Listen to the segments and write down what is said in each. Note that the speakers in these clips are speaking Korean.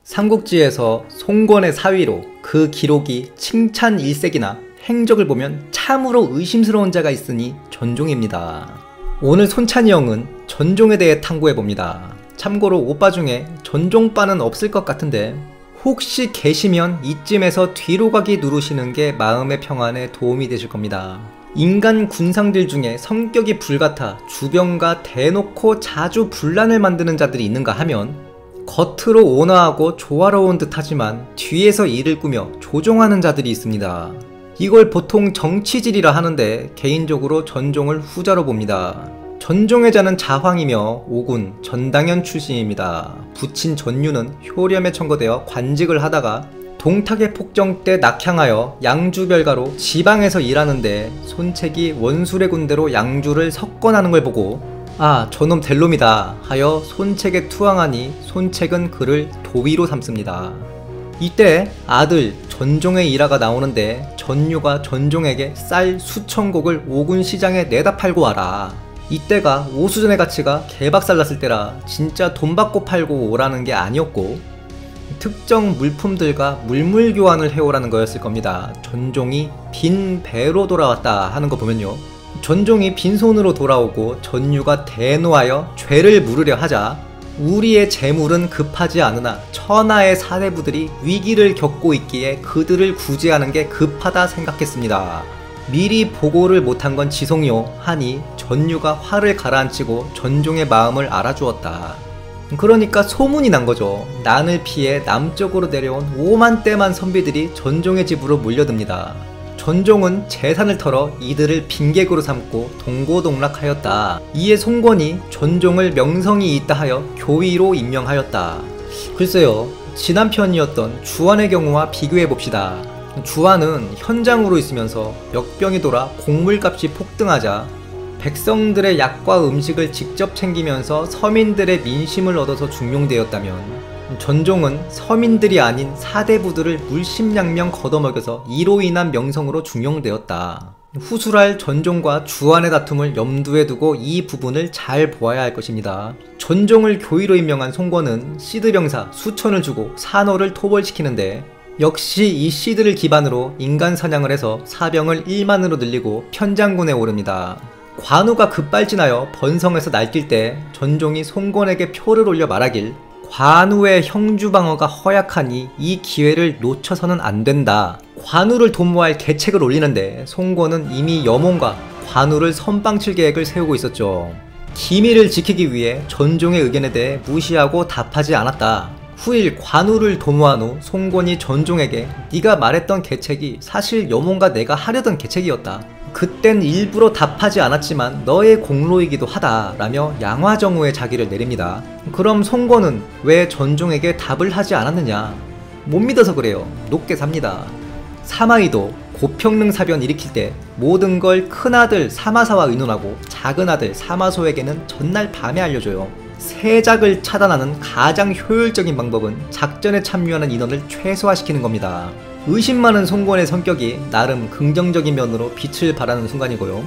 삼국지에서 송권의 사위로 그 기록이 칭찬 일색이나 행적을 보면 참으로 의심스러운 자가 있으니 전종입니다. 오늘 손찬이 형은 전종에 대해 탐구해봅니다. 참고로 오빠 중에 전종빠는 없을 것 같은데 혹시 계시면 이쯤에서 뒤로 가기 누르시는 게 마음의 평안에 도움이 되실 겁니다. 인간 군상들 중에 성격이 불같아 주변과 대놓고 자주 분란을 만드는 자들이 있는가 하면 겉으로 온화하고 조화로운 듯 하지만 뒤에서 일을 꾸며 조종하는 자들이 있습니다. 이걸 보통 정치질이라 하는데 개인적으로 전종을 후자로 봅니다. 전종의 자는 자황이며 오군 전당현 출신입니다. 부친 전유는 효렴에 청거되어 관직을 하다가 동탁의 폭정 때 낙향하여 양주별가로 지방에서 일하는데 손책이 원술의 군대로 양주를 석권하는 걸 보고 아, 저놈 될 놈이다 하여 손책에 투항하니 손책은 그를 도위로 삼습니다. 이때 아들 전종의 일화가 나오는데 전유가 전종에게 쌀 수천 곡을 오군 시장에 내다 팔고 와라. 이때가 오수전의 가치가 개박살 났을 때라 진짜 돈 받고 팔고 오라는 게 아니었고 특정 물품들과 물물 교환을 해오라는 거였을 겁니다. 전종이 빈 배로 돌아왔다 하는 거 보면요. 전종이 빈손으로 돌아오고 전유가 대노하여 죄를 물으려 하자 우리의 재물은 급하지 않으나 천하의 사대부들이 위기를 겪고 있기에 그들을 구제하는 게 급하다 생각했습니다. 미리 보고를 못한 건 지송요 하니 전유가 화를 가라앉히고 전종의 마음을 알아주었다. 그러니까 소문이 난 거죠. 난을 피해 남쪽으로 내려온 5만대만 선비들이 전종의 집으로 몰려듭니다. 전종은 재산을 털어 이들을 빈객으로 삼고 동고동락하였다. 이에 송권이 전종을 명성이 있다 하여 교위로 임명하였다. 글쎄요, 지난 편이었던 주안의 경우와 비교해봅시다. 주안은 현장으로 있으면서 역병이 돌아 곡물값이 폭등하자 백성들의 약과 음식을 직접 챙기면서 서민들의 민심을 얻어서 중용되었다면 전종은 서민들이 아닌 사대부들을 물심양면 걷어먹여서 이로 인한 명성으로 중용되었다. 후술할 전종과 주안의 다툼을 염두에 두고 이 부분을 잘 보아야 할 것입니다. 전종을 교위로 임명한 송권은 시드병사 수천을 주고 산호를 토벌시키는데 역시 이 시드를 기반으로 인간 사냥을 해서 사병을 1만으로 늘리고 편장군에 오릅니다. 관우가 급발진하여 번성에서 날뛸 때 전종이 송권에게 표를 올려 말하길 관우의 형주방어가 허약하니 이 기회를 놓쳐서는 안 된다. 관우를 도모할 계책을 올리는데 송권은 이미 여몽과 관우를 선빵칠 계획을 세우고 있었죠. 기밀을 지키기 위해 전종의 의견에 대해 무시하고 답하지 않았다. 후일 관우를 도모한 후 송권이 전종에게 네가 말했던 계책이 사실 여몽과 내가 하려던 계책이었다. 그땐 일부러 답하지 않았지만 너의 공로이기도 하다 라며 양화정우의 자기를 내립니다. 그럼 송권은 왜 전종에게 답을 하지 않았느냐? 못 믿어서 그래요. 높게 삽니다. 사마이도 고평릉 사변 일으킬 때 모든 걸 큰아들 사마사와 의논하고 작은아들 사마소에게는 전날 밤에 알려줘요. 세작을 차단하는 가장 효율적인 방법은 작전에 참여하는 인원을 최소화시키는 겁니다. 의심 많은 송권의 성격이 나름 긍정적인 면으로 빛을 발하는 순간이고요.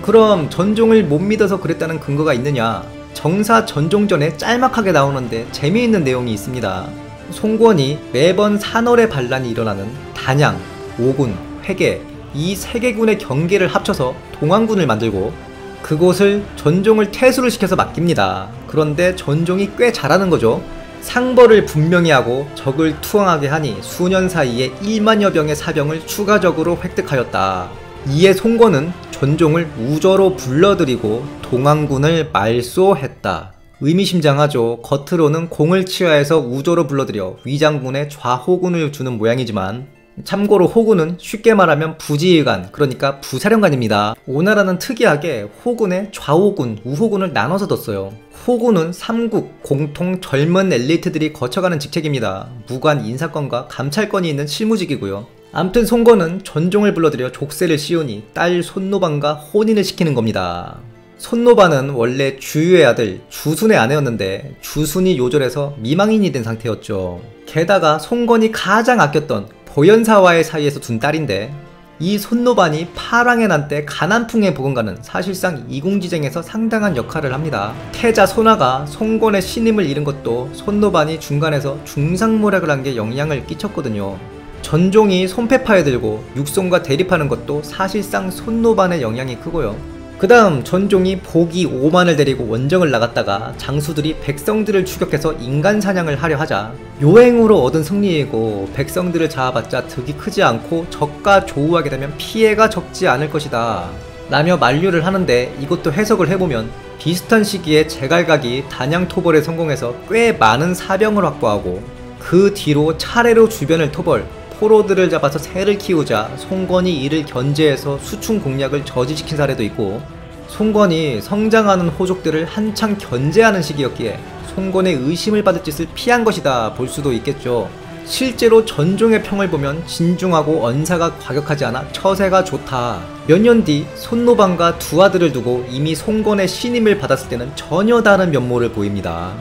그럼 전종을 못 믿어서 그랬다는 근거가 있느냐? 정사 전종전에 짤막하게 나오는데 재미있는 내용이 있습니다. 송권이 매번 산월의 반란이 일어나는 단양, 오군, 회계 이 세 개군의 경계를 합쳐서 동안군을 만들고 그곳을 전종을 퇴수를 시켜서 맡깁니다. 그런데 전종이 꽤 잘하는 거죠. 상벌을 분명히 하고 적을 투항하게 하니 수년 사이에 1만여 병의 사병을 추가적으로 획득하였다. 이에 송권은 전종을 우저로 불러들이고 동안군을 말소했다. 의미심장하죠. 겉으로는 공을 치하해서 우저로 불러들여 위장군에 좌호군을 주는 모양이지만 참고로 호군은 쉽게 말하면 부지휘관, 그러니까 부사령관입니다. 오나라는 특이하게 호군에 좌호군, 우호군을 나눠서 뒀어요. 호군은 삼국 공통 젊은 엘리트들이 거쳐가는 직책입니다. 무관 인사권과 감찰권이 있는 실무직이고요. 암튼 송권은 전종을 불러들여 족쇄를 씌우니 딸 손노반과 혼인을 시키는 겁니다. 손노반은 원래 주유의 아들 주순의 아내였는데 주순이 요절해서 미망인이 된 상태였죠. 게다가 송권이 가장 아꼈던 보현사와의 사이에서 둔 딸인데 이 손노반이 파랑의 난 때 가난풍의 복원가는 사실상 이공지쟁에서 상당한 역할을 합니다. 태자 손아가 송권의 신임을 잃은 것도 손노반이 중간에서 중상모략을 한 게 영향을 끼쳤거든요. 전종이 손패파에 들고 육손과 대립하는 것도 사실상 손노반의 영향이 크고요. 그 다음 전종이 보기 5만을 데리고 원정을 나갔다가 장수들이 백성들을 추격해서 인간 사냥을 하려 하자 요행으로 얻은 승리이고 백성들을 잡아봤자 득이 크지 않고 적과 조우하게 되면 피해가 적지 않을 것이다 라며 만류를 하는데, 이것도 해석을 해보면 비슷한 시기에 제갈각이 단양 토벌에 성공해서 꽤 많은 사병을 확보하고 그 뒤로 차례로 주변을 토벌, 포로들을 잡아서 새를 키우자 송건이 이를 견제해서 수충 공략을 저지시킨 사례도 있고, 송건이 성장하는 호족들을 한창 견제하는 시기였기에 송건의 의심을 받을 짓을 피한 것이다 볼 수도 있겠죠. 실제로 전종의 평을 보면 진중하고 언사가 과격하지 않아 처세가 좋다. 몇 년 뒤 손노반과 두 아들을 두고 이미 송건의 신임을 받았을 때는 전혀 다른 면모를 보입니다.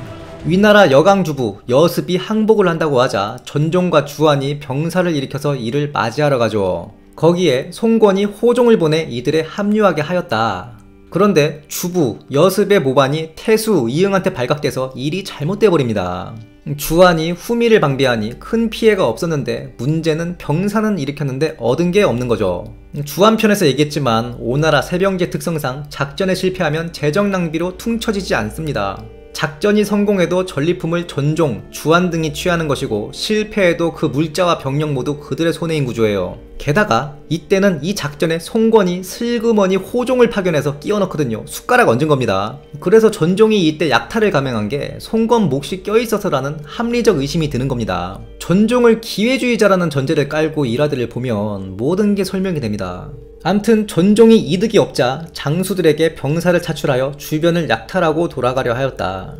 위나라 여강주부 여습이 항복을 한다고 하자 전종과 주안이 병사를 일으켜서 이를 맞이하러 가죠. 거기에 송건이 호종을 보내 이들에 합류하게 하였다. 그런데 주부 여습의 모반이 태수 이응한테 발각돼서 일이 잘못돼 버립니다. 주안이 후미를 방비하니 큰 피해가 없었는데 문제는 병사는 일으켰는데 얻은 게 없는 거죠. 주안편에서 얘기했지만 오나라 세병제 특성상 작전에 실패하면 재정 낭비로 퉁쳐지지 않습니다. 작전이 성공해도 전리품을 전종, 주안 등이 취하는 것이고 실패해도 그 물자와 병력 모두 그들의 손해인 구조예요. 게다가 이때는 이 작전에 송건이 슬그머니 호종을 파견해서 끼워 넣거든요. 숟가락 얹은 겁니다. 그래서 전종이 이때 약탈을 감행한 게 송건 몫이 껴있어서라는 합리적 의심이 드는 겁니다. 전종을 기회주의자라는 전제를 깔고 일화들을 보면 모든 게 설명이 됩니다. 암튼 전종이 이득이 없자 장수들에게 병사를 차출하여 주변을 약탈하고 돌아가려 하였다.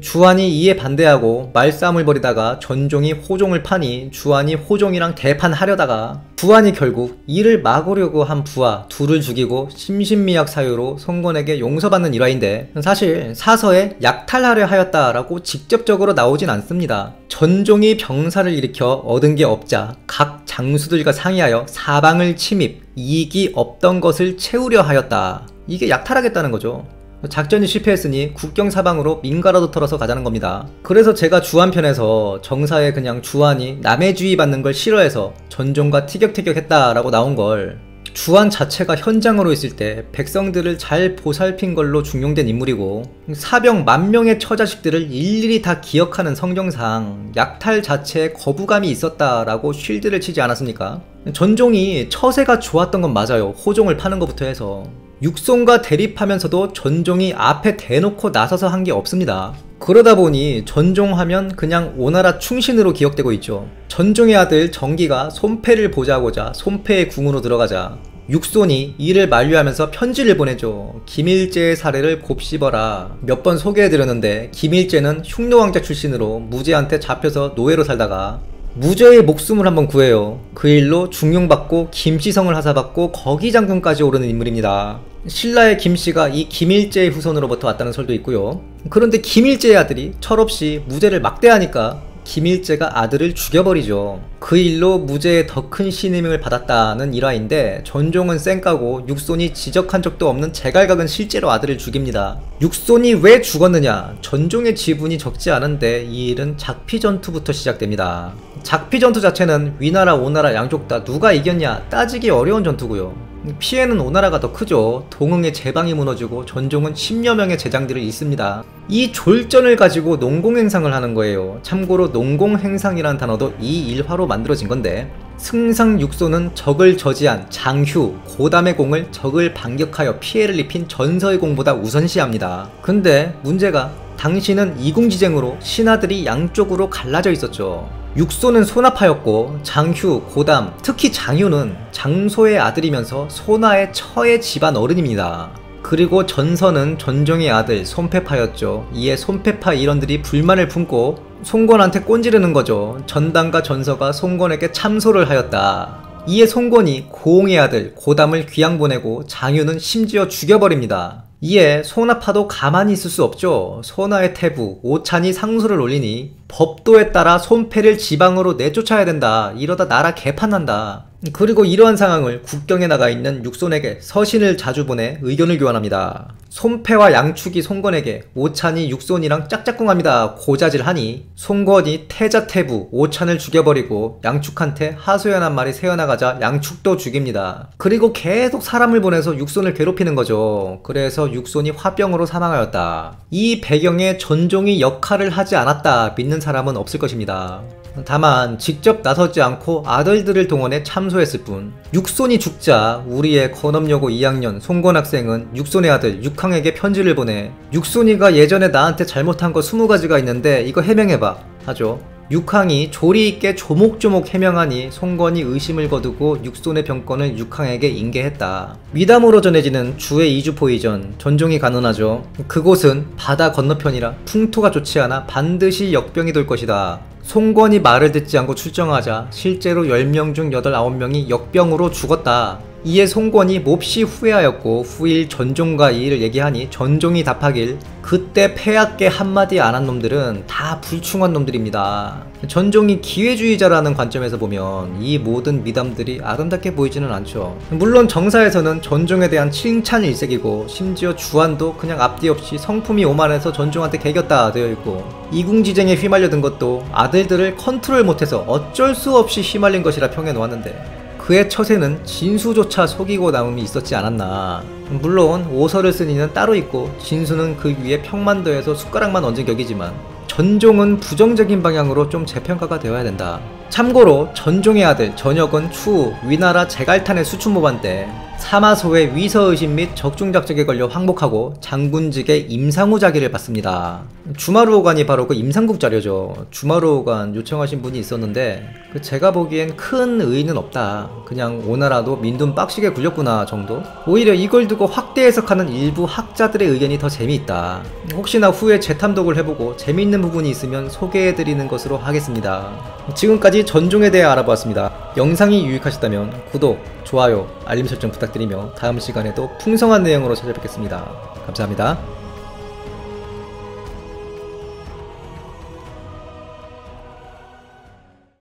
주안이 이에 반대하고 말싸움을 벌이다가 전종이 호종을 파니 주안이 호종이랑 대판하려다가 주안이 결국 이를 막으려고 한 부하 둘을 죽이고 심신미약 사유로 송건에게 용서받는 일화인데, 사실 사서에 약탈하려 하였다라고 직접적으로 나오진 않습니다. 전종이 병사를 일으켜 얻은 게 없자 각 장수들과 상의하여 사방을 침입, 이익이 없던 것을 채우려 하였다. 이게 약탈하겠다는 거죠. 작전이 실패했으니 국경 사방으로 민가라도 털어서 가자는 겁니다. 그래서 제가 주안편에서 정사에 그냥 주안이 남의 주의 받는 걸 싫어해서 전종과 티격태격했다라고 나온 걸, 주안 자체가 현장으로 있을 때 백성들을 잘 보살핀 걸로 중용된 인물이고 사병 10,000명의 처자식들을 일일이 다 기억하는 성정상 약탈 자체에 거부감이 있었다라고 쉴드를 치지 않았습니까? 전종이 처세가 좋았던 건 맞아요. 호종을 파는 것부터 해서. 육손과 대립하면서도 전종이 앞에 대놓고 나서서 한 게 없습니다. 그러다 보니 전종하면 그냥 오나라 충신으로 기억되고 있죠. 전종의 아들 정기가 손패를 보자고자 손패의 궁으로 들어가자 육손이 이를 만류하면서 편지를 보내죠. 김일제의 사례를 곱씹어라. 몇 번 소개해드렸는데 김일제는 흉노왕자 출신으로 무제한테 잡혀서 노예로 살다가 무죄의 목숨을 한번 구해요. 그 일로 중용받고 김씨성을 하사받고 거기장군까지 오르는 인물입니다. 신라의 김씨가 이 김일제의 후손으로부터 왔다는 설도 있고요. 그런데 김일제의 아들이 철없이 무죄를 막대하니까 김일제가 아들을 죽여버리죠. 그 일로 무죄의 더 큰 신임을 받았다는 일화인데, 전종은 쌩까고 육손이 지적한 적도 없는 제갈각은 실제로 아들을 죽입니다. 육손이 왜 죽었느냐? 전종의 지분이 적지 않은데 이 일은 작피전투부터 시작됩니다. 작피전투 자체는 위나라 오나라 양쪽 다 누가 이겼냐 따지기 어려운 전투고요. 피해는 오나라가 더 크죠. 동흥의 제방이 무너지고 전종은 10여 명의 제장들을 잃습니다. 이 졸전을 가지고 농공행상을 하는 거예요. 참고로 농공행상이라는 단어도 이 일화로 만들어진 건데, 승상육소는 적을 저지한 장휴, 고담의 공을 적을 반격하여 피해를 입힌 전서의 공보다 우선시합니다. 근데 문제가 당시는 이공지쟁으로 신하들이 양쪽으로 갈라져 있었죠. 육소는 소나파였고 장휴, 고담, 특히 장휴는 장소의 아들이면서 소나의 처의 집안 어른입니다. 그리고 전서는 전종의 아들 손패파였죠. 이에 손패파 일원들이 불만을 품고 송건한테 꼰지르는 거죠. 전당과 전서가 송건에게 참소를 하였다. 이에 송건이 고홍의 아들 고담을 귀양 보내고 장휴는 심지어 죽여버립니다. 이에 소나파도 가만히 있을 수 없죠. 소나의 태부 오찬이 상소를 올리니 법도에 따라 손패를 지방으로 내쫓아야 된다. 이러다 나라 개판난다. 그리고 이러한 상황을 국경에 나가 있는 육손에게 서신을 자주 보내 의견을 교환합니다. 손패와 양축이 송건에게 오찬이 육손이랑 짝짝꿍합니다 고자질하니 송건이 태자태부 오찬을 죽여버리고 양축한테 하소연 한 마리 새어나가자 양축도 죽입니다. 그리고 계속 사람을 보내서 육손을 괴롭히는 거죠. 그래서 육손이 화병으로 사망하였다. 이 배경에 전종이 역할을 하지 않았다 믿는 사람은 없을 것입니다. 다만 직접 나서지 않고 아들들을 동원해 참소했을 뿐. 육손이 죽자 우리의 건업여고 2학년 송건 학생은 육손의 아들 육항에게 편지를 보내 육손이가 예전에 나한테 잘못한 거 20가지가 있는데 이거 해명해봐 하죠. 육항이 조리있게 조목조목 해명하니 송건이 의심을 거두고 육손의 병권을 육항에게 인계했다. 미담으로 전해지는 주의 이주포 이전 전종이 간언하죠. 그곳은 바다 건너편이라 풍토가 좋지 않아 반드시 역병이 돌 것이다. 송건이 말을 듣지 않고 출정하자 실제로 10명 중 8, 9명이 역병으로 죽었다. 이에 송건이 몹시 후회하였고 후일 전종과 이 일을 얘기하니 전종이 답하길 그때 폐하께 한마디 안 한 놈들은 다 불충한 놈들입니다. 전종이 기회주의자라는 관점에서 보면 이 모든 미담들이 아름답게 보이지는 않죠. 물론 정사에서는 전종에 대한 칭찬 일색이고 심지어 주안도 그냥 앞뒤 없이 성품이 오만해서 전종한테 개겼다 되어있고 이궁지쟁에 휘말려든 것도 아들들을 컨트롤 못해서 어쩔 수 없이 휘말린 것이라 평해놓았는데 그의 처세는 진수조차 속이고 남음이 있었지 않았나. 물론 오설을 쓴 이는 따로 있고 진수는 그 위에 평만 더해서 숟가락만 얹은 격이지만 전종은 부정적인 방향으로 좀 재평가가 되어야 된다. 참고로 전종의 아들 전역은 추후 위나라 제갈탄의 수춘모반 때 사마소의 위서의심 및 적중작적에 걸려 항복하고 장군직의 임상후 자기를 받습니다. 주마루호간이 바로 그 임상국 자료죠. 주마루호간 요청하신 분이 있었는데 제가 보기엔 큰 의의는 없다. 그냥 오나라도 민둔 빡시게 굴렸구나 정도? 오히려 이걸 두고 확대 해석하는 일부 학자들의 의견이 더 재미있다. 혹시나 후에 재탐독을 해보고 재미있는 부분이 있으면 소개해드리는 것으로 하겠습니다. 지금까지 전종에 대해 알아보았습니다. 영상이 유익하셨다면 구독, 좋아요, 알림 설정 부탁드리며 다음 시간에도 풍성한 내용으로 찾아뵙겠습니다. 감사합니다.